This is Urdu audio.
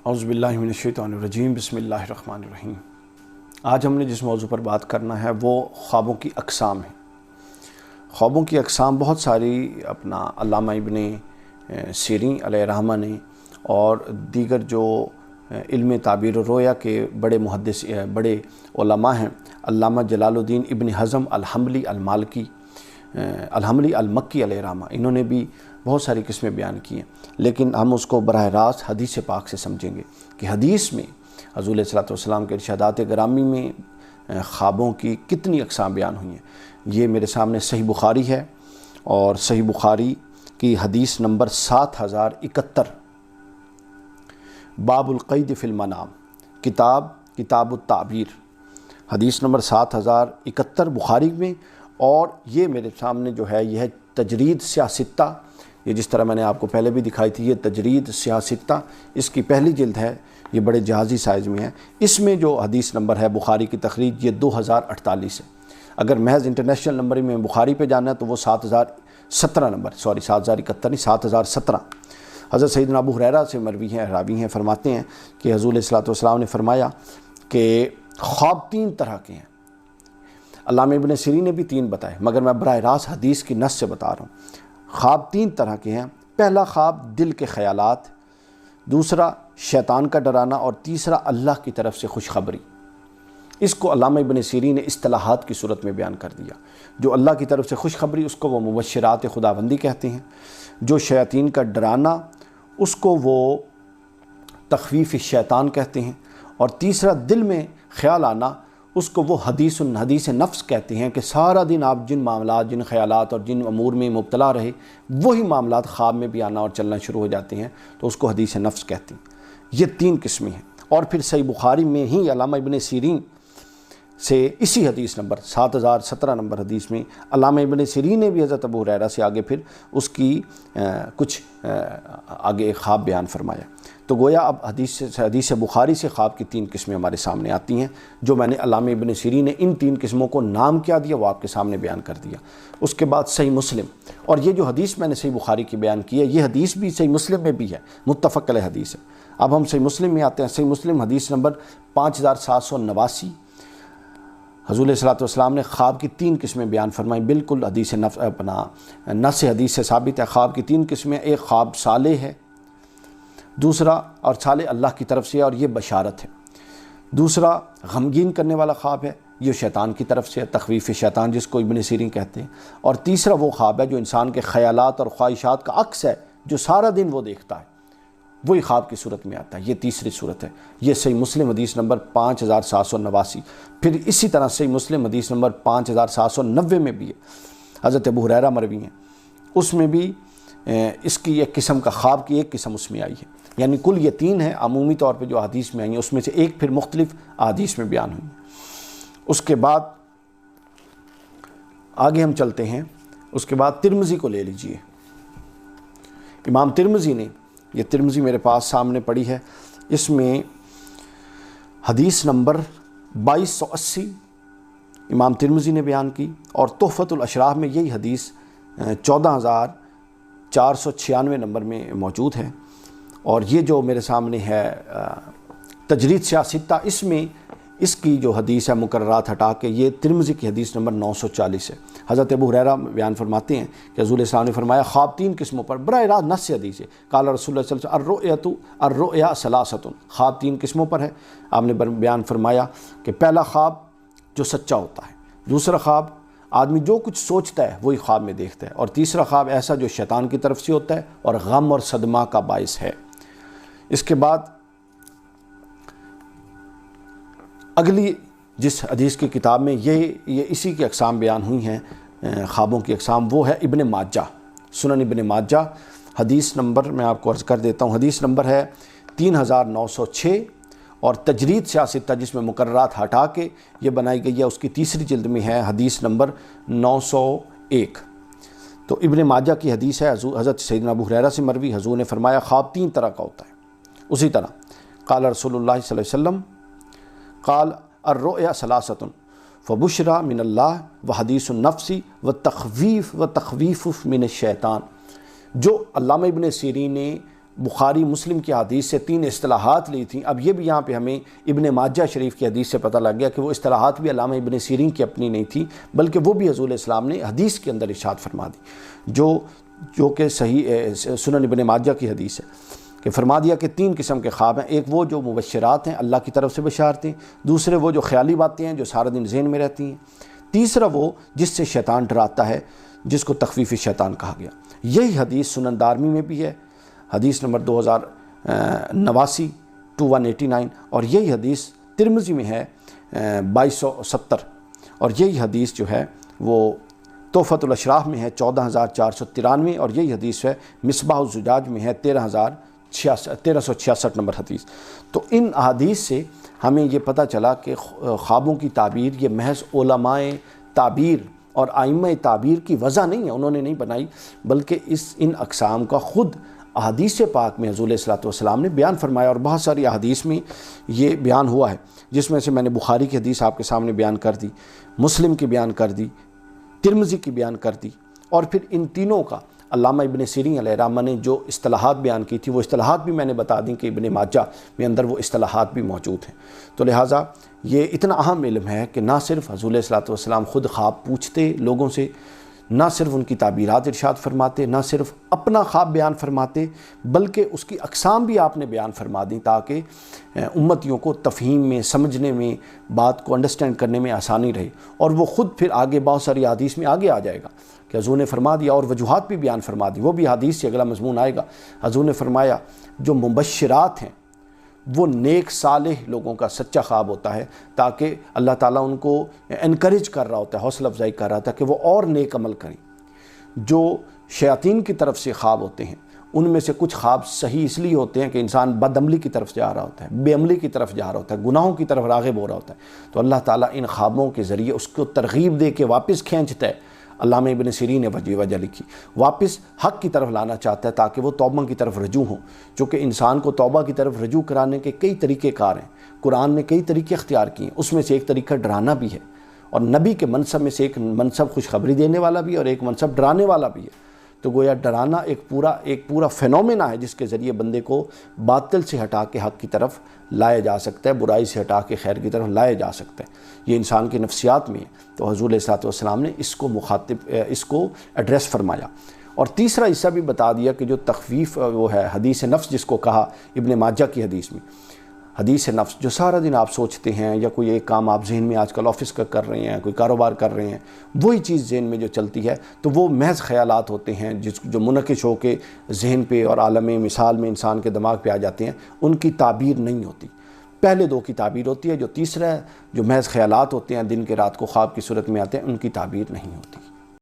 اعوذ باللہ من الشیطان الرجیم، بسم اللہ الرحمن الرحیم۔ آج ہم نے جس موضوع پر بات کرنا ہے وہ خوابوں کی اقسام ہے۔ خوابوں کی اقسام بہت ساری اپنا علامہ ابن سیرین علیہ رحمہ نے اور دیگر جو علم تعبیر و رؤیا کے بڑے محدث بڑے علماء ہیں، علامہ جلال الدین ابن حزم الحنبلی المکی علیہ رحمہ، انہوں نے بھی بہت ساری قسمیں بیان کی ہیں، لیکن ہم اس کو براہ راست حدیث پاک سے سمجھیں گے کہ حدیث میں حضور صلی اللہ علیہ وسلم کے ارشادات گرامی میں خوابوں کی کتنی اقسام بیان ہوئی ہیں۔ یہ میرے سامنے صحیح بخاری ہے، اور صحیح بخاری کی حدیث نمبر 7071، باب القید فی المنام، کتاب التعبیر، حدیث نمبر 7071 بخاری میں۔ اور یہ میرے سامنے جو ہے یہ ہے تجرید سیاستہ، یہ جس طرح میں نے آپ کو پہلے بھی دکھائی تھی، یہ تجرید سیاستہ، اس کی پہلی جلد ہے، یہ بڑے جہازی سائز میں ہے۔ اس میں جو حدیث نمبر ہے بخاری کی تخریج، یہ 2048 ہے۔ اگر محض انٹرنیشنل نمبر میں بخاری پہ جانا ہے تو وہ 7017 نمبر، 7071 نہیں، 7017۔ حضرت سیدنا ابو ہریرہ سے مروی ہیں، راوی ہیں، فرماتے ہیں کہ حضور صلی اللہ علیہ وسلم نے فرمایا کہ خواب 3 طرح کے ہیں۔ علامہ ابن سیرین نے بھی 3 بتائے، مگر میں براہ راست حدیث کی نص سے بتا رہا ہوں۔ خواب 3 طرح کے ہیں۔ پہلا خواب دل کے خیالات، دوسرا شیطان کا ڈرانا، اور تیسرا اللہ کی طرف سے خوشخبری۔ اس کو علامہ ابن سیرین نے اصطلاحات کی صورت میں بیان کر دیا۔ جو اللہ کی طرف سے خوشخبری، اس کو وہ مبشرات خداوندی کہتے ہیں۔ جو شیاطین کا ڈرانا، اس کو وہ تخویف شیطان کہتے ہیں۔ اور تیسرا دل میں خیال آنا، اس کو وہ حدیث نفس کہتے ہیں، کہ سارا دن آپ جن معاملات، جن خیالات اور جن امور میں مبتلا رہے، وہی معاملات خواب میں بھی آنا اور چلنا شروع ہو جاتے ہیں، تو اس کو حدیث نفس کہتے ہیں۔ یہ 3 قسمیں ہیں۔ اور پھر صحیح بخاری میں ہی علامہ ابن سیرین سے اسی حدیث نمبر 7017 نمبر حدیث میں علامہ ابن سیرین نے بھی حضرت ابو ہریرہ سے آگے پھر اس کی کچھ آگے خواب بیان فرمایا۔ تو گویا اب حدیث بخاری سے خواب کی 3 قسمیں ہمارے سامنے آتی ہیں، جو میں نے علامہ ابن سیرین نے ان 3 قسموں کو نام کیا دیا، وہ آپ کے سامنے بیان کر دیا۔ اس کے بعد صحیح مسلم، اور یہ جو حدیث میں نے صحیح بخاری کی بیان کی ہے، یہ حدیث بھی صحیح مسلم میں بھی ہے، متفق علیہ حدیث ہے۔ اب ہم صحیح مسلم میں آتے ہیں۔ صحیح مسلم حدیث نمبر 5789، حضور صلی اللہ علیہ وسلم نے خواب کی 3 قسمیں بیان فرمائیں، بالکل حدیث نص حدیث سے ثابت ہے۔ خواب کی 3 قسمیں، ایک خواب صالح ہے، دوسرا اور صالح اللہ کی طرف سے ہے اور یہ بشارت ہے، دوسرا غمگین کرنے والا خواب ہے، یہ شیطان کی طرف سے ہے، تخویف شیطان جس کو ابن سیرین کہتے ہیں، اور تیسرا وہ خواب ہے جو انسان کے خیالات اور خواہشات کا عکس ہے، جو سارا دن وہ دیکھتا ہے، وہی خواب کی صورت میں آتا ہے۔ یہ تیسری صورت ہے۔ یہ صحیح مسلم حدیث نمبر 5789۔ پھر اسی طرح صحیح مسلم حدیث نمبر 5790 میں بھی ہے، حضرت ابو ہریرہ مروی ہیں، اس میں بھی اس کی ایک قسم کا خواب کی ایک قسم اس میں آئی ہے۔ یعنی کل یہ 3 ہیں عمومی طور پہ جو حدیث میں آئی ہیں، اس میں سے ایک پھر مختلف حدیث میں بیان ہوئی۔ اس کے بعد آگے ہم چلتے ہیں۔ اس کے بعد ترمذی کو لے لیجئے۔ امام ترمذی نے، یہ ترمذی میرے پاس سامنے پڑی ہے، اس میں حدیث نمبر 2280 امام ترمذی نے بیان کی، اور تحفۃ الاشراف میں یہی حدیث 14496 نمبر میں موجود ہے۔ اور یہ جو میرے سامنے ہے تجرید سیاستہ، اس میں اس کی جو حدیث ہے مقررات ہٹا کے یہ ترمذی کی حدیث نمبر 940 ہے۔ حضرت ابو ہریرہ بیان فرماتے ہیں کہ حضور صلی اللہ علیہ وسلم نے فرمایا خواب 3 قسموں پر، براہ راست نص حدیث ہے، قال رسول اللہ صلی اللہ علیہ وسلم الرؤیا ثلاثۃ، خواب 3 قسموں پر ہے۔ آپ نے بیان فرمایا کہ پہلا خواب جو سچا ہوتا ہے، دوسرا خواب آدمی جو کچھ سوچتا ہے وہی خواب میں دیکھتا ہے، اور تیسرا خواب ایسا جو شیطان کی طرف سے ہوتا ہے اور غم اور صدمہ کا باعث ہے۔ اس کے بعد اگلی جس حدیث کی کتاب میں یہ اسی کی اقسام بیان ہوئی ہیں، خوابوں کی اقسام، وہ ہے ابن ماجہ، سنن ابن ماجہ، حدیث نمبر میں آپ کو عرض کر دیتا ہوں، حدیث نمبر ہے 3906، اور تجرید سیاستہ جس میں مقررات ہٹا کے یہ بنائی گئی ہے، اس کی تیسری جلد میں ہے حدیث نمبر 901۔ تو ابن ماجہ کی حدیث ہے، حضرت سیدنا ابو ہریرہ سے مروی، حضور نے فرمایا خواب 3 طرح کا ہوتا ہے۔ اسی طرح قال رسول اللہ صلی اللہ علیہ وسلم قال الرؤیا ثلاثۃ فبشرا من اللہ وحدیث النفس وتخویف من الشیطان۔ جو علامہ ابن سیرین نے بخاری مسلم کی حدیث سے 3 اصطلاحات لی تھیں، اب یہ بھی یہاں پہ ہمیں ابن ماجہ شریف کی حدیث سے پتہ لگ گیا کہ وہ اصطلاحات بھی علامہ ابن سیرین کی اپنی نہیں تھی، بلکہ وہ بھی حضور اسلام نے حدیث کے اندر ارشاد فرما دی، جو کہ صحیح سنن ابن ماجہ کی حدیث ہے، کہ فرما دیا کہ 3 قسم کے خواب ہیں، ایک وہ جو مبشرات ہیں، اللہ کی طرف سے بشارتیں، دوسرے وہ جو خیالی باتیں ہیں جو سارا دن ذہن میں رہتی ہیں، تیسرا وہ جس سے شیطان ڈراتا ہے، جس کو تخفیف شیطان کہا گیا۔ یہی حدیث سنن دارمی میں بھی ہے، حدیث نمبر 2089 2189، اور یہی حدیث ترمذی میں ہے 2270، اور یہی حدیث جو ہے وہ تحفۃ الاشراف میں ہے 14493، اور یہی حدیث ہے مصباح الزجاج میں ہے 1366 نمبر حدیث۔ تو ان احادیث سے ہمیں یہ پتہ چلا کہ خوابوں کی تعبیر یہ محض علماء تعبیر اور ائمہ تعبیر کی وضع نہیں ہے، انہوں نے نہیں بنائی، بلکہ ان اقسام کا خود احادیث پاک میں حضور صلی اللہ علیہ وسلم نے بیان فرمایا، اور بہت ساری احادیث میں یہ بیان ہوا ہے، جس میں سے میں نے بخاری کی حدیث آپ کے سامنے بیان کر دی، مسلم کی بیان کر دی، ترمذی کی بیان کر دی، اور پھر ان تینوں کا علامہ ابن سیرین علیہ الرحمہ نے جو اصطلاحات بیان کی تھی وہ اصطلاحات بھی میں نے بتا دیں کہ ابن ماجہ میں اندر وہ اصطلاحات بھی موجود ہیں۔ تو لہٰذا یہ اتنا اہم علم ہے کہ نہ صرف حضور صلی اللہ علیہ وسلم خود خواب پوچھتے لوگوں سے، نہ صرف ان کی تعبیرات ارشاد فرماتے، نہ صرف اپنا خواب بیان فرماتے، بلکہ اس کی اقسام بھی آپ نے بیان فرما دیں تاکہ امتیوں کو تفہیم میں، سمجھنے میں، بات کو انڈرسٹینڈ کرنے میں آسانی رہے، اور وہ خود پھر آگے بہت ساری حدیث میں آگے آ جائے گا کہ حضور نے فرما دیا، اور وجوہات بھی بیان فرما دی، وہ بھی حدیث سے اگلا مضمون آئے گا۔ حضور نے فرمایا جو مبشرات ہیں وہ نیک صالح لوگوں کا سچا خواب ہوتا ہے، تاکہ اللہ تعالیٰ ان کو انکریج کر رہا ہوتا ہے، حوصلہ افزائی کر رہا ہوتا ہے کہ وہ اور نیک عمل کریں۔ جو شیاطین کی طرف سے خواب ہوتے ہیں ان میں سے کچھ خواب صحیح اس لیے ہوتے ہیں کہ انسان بد عملی کی طرف جا رہا ہوتا ہے، بے عملی کی طرف جا رہا ہوتا ہے، گناہوں کی طرف راغب ہو رہا ہوتا ہے، تو اللہ تعالیٰ ان خوابوں کے ذریعے اس کو ترغیب دے کے واپس کھینچتا ہے۔ علامہ ابن سیرین نے وجہ لکھی، واپس حق کی طرف لانا چاہتا ہے تاکہ وہ توبہ کی طرف رجوع ہوں، چونکہ انسان کو توبہ کی طرف رجوع کرانے کے کئی طریقے کار ہیں، قرآن نے کئی طریقے اختیار کیے ہیں، اس میں سے ایک طریقہ ڈرانا بھی ہے، اور نبی کے منصب میں سے ایک منصب خوشخبری دینے والا بھی ہے اور ایک منصب ڈرانے والا بھی ہے۔ تو گویا ڈرانا ایک پورا فینومینا ہے جس کے ذریعے بندے کو باطل سے ہٹا کے حق کی طرف لایا جا سکتا ہے، برائی سے ہٹا کے خیر کی طرف لایا جا سکتا ہے، یہ انسان کی نفسیات میں ہے۔ تو حضور علیہ الصلوۃ والسلام نے اس کو ایڈریس فرمایا، اور تیسرا حصہ بھی بتا دیا کہ جو تخفیف وہ ہے حدیث نفس جس کو کہا ابن ماجہ کی حدیث میں، حدیث نفس جو سارا دن آپ سوچتے ہیں، یا کوئی ایک کام آپ ذہن میں آج کل آفس کا کر رہے ہیں، کوئی کاروبار کر رہے ہیں، وہی چیز ذہن میں جو چلتی ہے تو وہ محض خیالات ہوتے ہیں جو منعکس ہو کے ذہن پہ اور عالم مثال میں انسان کے دماغ پہ آ جاتے ہیں، ان کی تعبیر نہیں ہوتی۔ پہلے 2 کی تعبیر ہوتی ہے، جو تیسرا ہے جو محض خیالات ہوتے ہیں، دن کے رات کو خواب کی صورت میں آتے ہیں، ان کی تعبیر نہیں ہوتی۔